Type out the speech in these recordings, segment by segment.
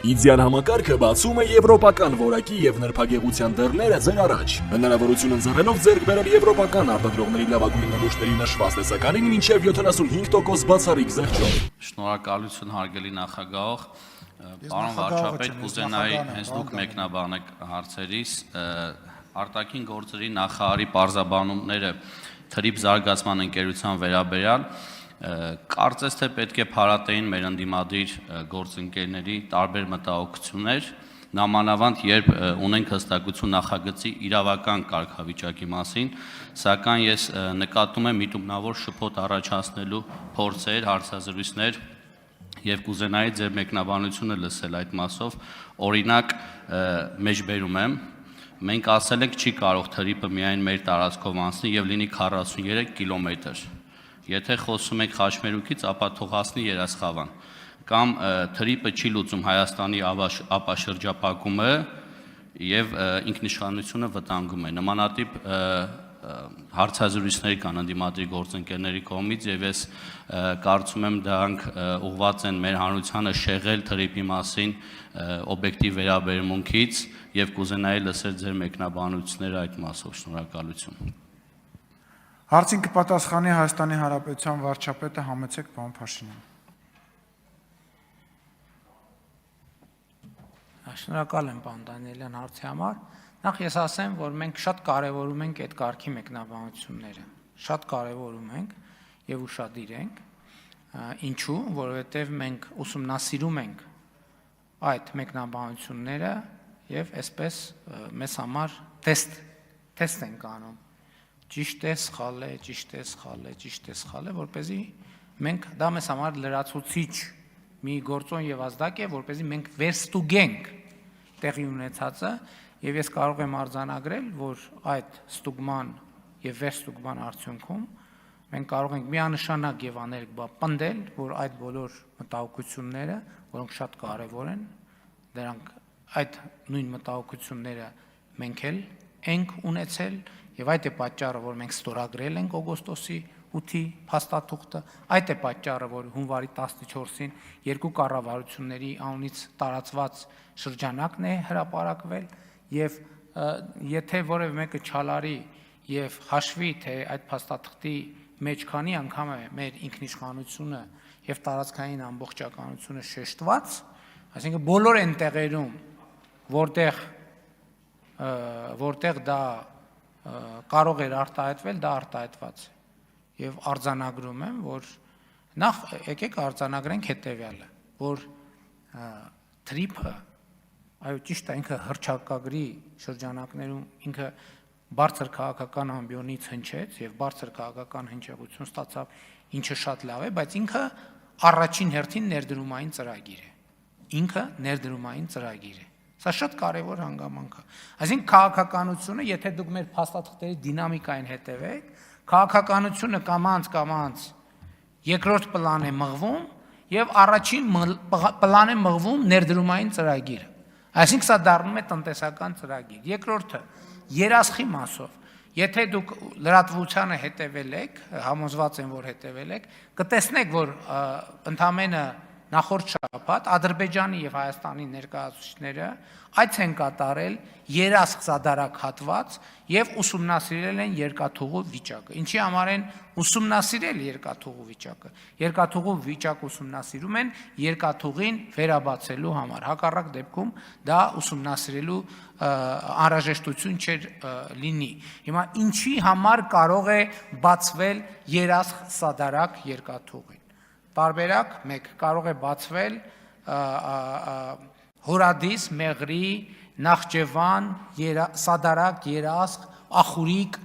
Իդեալ համակարգը բացում է եվրոպական որակի եւ նրբագեղության դռները ձեր առաջ։ Հնարավորություն ընձեռելով ձեռք բերել եվրոպական արտադրողների լավագույն նմուշների նշված տեսականին մինչեւ 75% բացառիկ զեղչով։ Շնորհակալություն հարգելի նախագահող, պարոն վարչապետ, կուզենայի հենց դուք մեկնաբանեք հարցերիս արտաքին գործերի նախարարի պարզաբանումները թրիփ զարգացման ընկերության վերաբերյալ կարծես թե պետք է փարատեին մեր ընդդիմադիր գործընկերների տարբեր մտահոգություններ, նամանավանդ երբ ունենք հստակություն նախագծի իրավական կարգավիճակի մասին, սակայն ես նկատում եմ միտումնավոր շփոթ առաջացնելու փորձեր, հարցազրույցներ եւ կուզենայի ձեր մեկնաբանությունը լսել այդ մասով, օրինակ մեջբերում եմ, մենք ասել ենք չի կարող թրիփը միայն մեր տարածքով անցնի եւ լինի 43 կիլոմետր։ Եթե խոսում ենք Խաչմերուկից, ապա թող հասնի Երասխավան, կամ թրիփը չի լուծում Հայաստանի ապաշրջապակումը եւ ինքնիշխանությունը վտանգում է։ Նմանատիպ հարցազրույցներ կան ընդդիմադիր գործընկերների կողմից եւ ես կարծում եմ դրանք ուղղված են մեր հանրությանը շեղել թրիփի մասին օբյեկտիվ վերաբերմունքից եւ կուզենայի լսել ձեր մեկնաբանությունները այդ մասով։ Շնորհակալություն։ Հարցին կպատասխանի Հայաստանի Հանրապետության վարչապետը Համեցեք պարոն Փաշինյան։ Շնորհակալ եմ պարոն Դանիելյան հարցի համար։ Նախ ես ասեմ, որ մենք շատ կարևորում ենք այդ կարգի մեկնաբանությունները։ Շատ կարևորում ենք եւ ուշադիր ենք։ Ինչու՞, որովհետեւ մենք ուսումնասիրում ենք այդ մեկնաբանությունները եւ այսպես մեզ համար տեստ ենք անում։ Ճիշտ է, սխալ է, ճիշտ է, սխալ է, ճիշտ է, սխալ է, որպեսզի մենք դա մեզ համար լրացուցիչ մի գործոն եւ ազդակ է, որպեսզի մենք վերստուգենք տեղի ունեցածը եւ ես կարող եմ արձանագրել, որ այդ ստուգման եւ վերստուգման արդյունքում մենք կարող ենք միանշանակ եւ աներկբա պնդել, որ այդ բոլոր մտահոգությունները, որոնք շատ կարեւոր են, դրանք այդ նույն մտահոգությունները մենք էլ ենք ունեցել եւ այդ է պատճառը, որ մենք ստորագրել ենք օգոստոսի 8-ի փաստաթուղթը, այդ է պատճառը, որ հունվարի 14-ին երկու կառավարությունների անունից տարածված շրջանակն է հրապարակվել եւ եթե որևէ մեկը չալարի եւ հաշվի, թե այդ փաստաթղթի մեջ քանի անգամ է մեր ինքնիշխանությունը եւ տարածքային ամբողջականությունը շեշտված, այսինքն բոլոր այն տեղերում, որտեղ դա կարող էր արտահայտվել, դա արտահայտված է եւ արձանագրում եմ, որ նախ եկեք արձանագրենք հետեւյալը, որ թրիփը այո ճիշտ է ինքը հռչակագրի շրջանակներում ինքը բարձր քաղաքական ամբիոնից հնչեց եւ բարձր քաղաքական հնչեղություն ստացավ, ինչը շատ լավ է, բայց ինքը առաջին հերթին ներդրումային ծրագիր է։ Ինքը ներդրումային ծրագիր է։ Սա շատ կարևոր հանգամանք է։ Այսինքն քաղաքականությունը, եթե դուք մեր փաստաթղթերի դինամիկային հետևեք, քաղաքականությունը կամաց երկրորդ պլան է մղվում եւ առաջին պլան է մղվում ներդրումային ծրագիրը։ Այսինքն սա դառնում է տնտեսական ծրագիր։ Երկրորդը երասխի մասով, եթե դուք լրատվությանը հետևել եք, համոզված եմ, որ հետևել եք, կտեսնեք, որ ընդամենը նախորդ շաբաթ Ադրբեջանի եւ Հայաստանի ներկայացուցիչները այց են կատարել երասխ սադարակ հատված եւ ուսումնասիրել են երկաթուղու վիճակը։ Ինչի համար են ուսումնասիրել երկաթուղու վիճակը։ Երկաթուղու վիճակը ուսումնասիրում են երկաթուղին վերաբացելու համար։ Հակառակ դեպքում դա ուսումնասիրելու անհրաժեշտություն չէր լինի։ Հիմա ինչի համար կարող է բացվել երասխ սադարակ երկաթուղին։ Տարբերակ 1 կարող է բացվել Հորադիս, Մեղրի, Նախճեվան, Սադարակ, Երասխ, Ախուրիկ,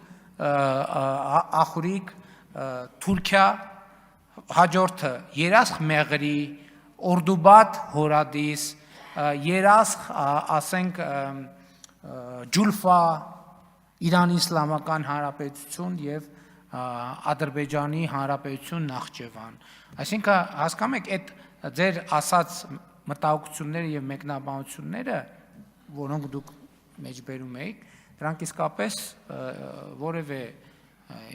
Թուրքիա, հաջորդը Երասխ, Մեղրի, Օրդուբադ, Հորադիս, Երասխ, ասենք Ջուլֆա, Իրանի Իսլամական Հանրապետություն եւ Ադրբեջանի Հանրապետություն Նախճեվան։ Այսինքն հասկանում եք այդ ձեր ասած մտահոգությունները եւ մեկնաբանությունները, որոնք դուք մեջբերում եք, դրանք իսկապես որևէ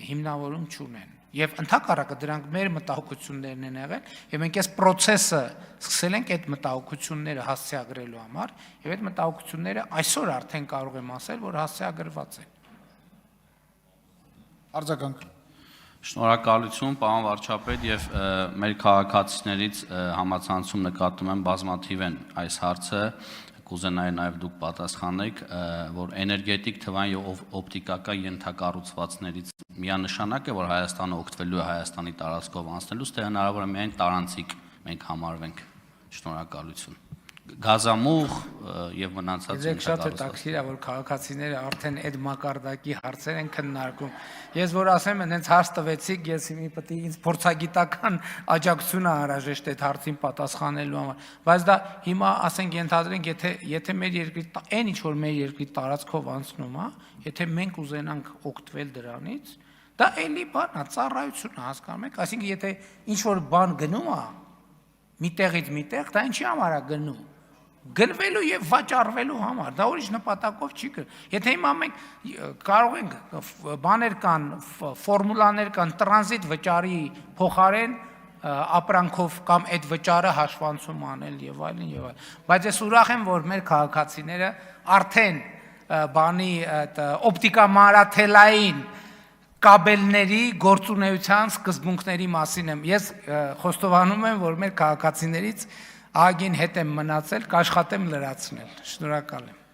հիմնավորում չունեն։ Եվ ընդհակառակը դրանք մեր մտահոգություններն են եղել, եւ մենք այս process-ը սկսել ենք այդ մտահոգությունները հասցեագրելու համար, եւ այդ մտահոգությունները այսօր արդեն կարող եմ ասել, որ հասցեագրված են։ Արձագանք։ Շնորհակալություն, պարոն վարչապետ, եւ մեր քաղաքացիներից համացանցում նկատում եմ բազմաթիվ են այս հարցը, կուզենայի նաեւ դուք պատասխանեք, որ էներգետիկ թվային եւ օպտիկական ենթակառուցվածքներից միանշանակ է, որ Հայաստանը օգտվելու է Հայաստանի տարածքով անցնելուց, թե հնարավոր է միայն տարանցիկ մենք համարվենք։ Շնորհակալություն։ Գազամուղ եւ մնացածը Ես շատ հետաքրքիր է, որ քաղաքացիները արդեն այդ մակարդակի հարցեր են քննարկում։ Ես որ ասեմ, այնց հարց տվեցիք, ես հիմի պետք է ինձ փորձագիտական աջակցություն անհրաժեշտ այդ հարցին պատասխանելու համար։ Բայց դա հիմա ասենք ենթադրենք, եթե մեր երկրի այն ինչ որ մեր երկրի տարածքով անցնում է, եթե մենք ուզենանք օգտվել դրանից, դա էլի բան է, ծառայություն է, հասկանում եք, այսինքն եթե ինչ որ բան գնում է, միտեղից միտեղ, դա ինչի համար է գնում։ Գնվելու եւ վաճառվելու համար, դա ուրիշ նպատակով չի գնում։ Եթե հիմա մենք կարող ենք բաներ կան, ֆորմուլաներ կան, տրանզիտ վճարի փոխարեն ապրանքով կամ այդ վճարը հաշվանցում անել եւ այլն եւ այլն։ Բայց ես ուրախ եմ, որ մեր քաղաքացիները արդեն բանի օպտիկամարաթելային կաբելների գործունեության սկզբունքների մասին եմ։ Ես խոստովանում եմ, որ մեր քաղաքացիներից ագին հետ եմ մնացել, կաշխատեմ լրացնել։ Շնորհակալ եմ։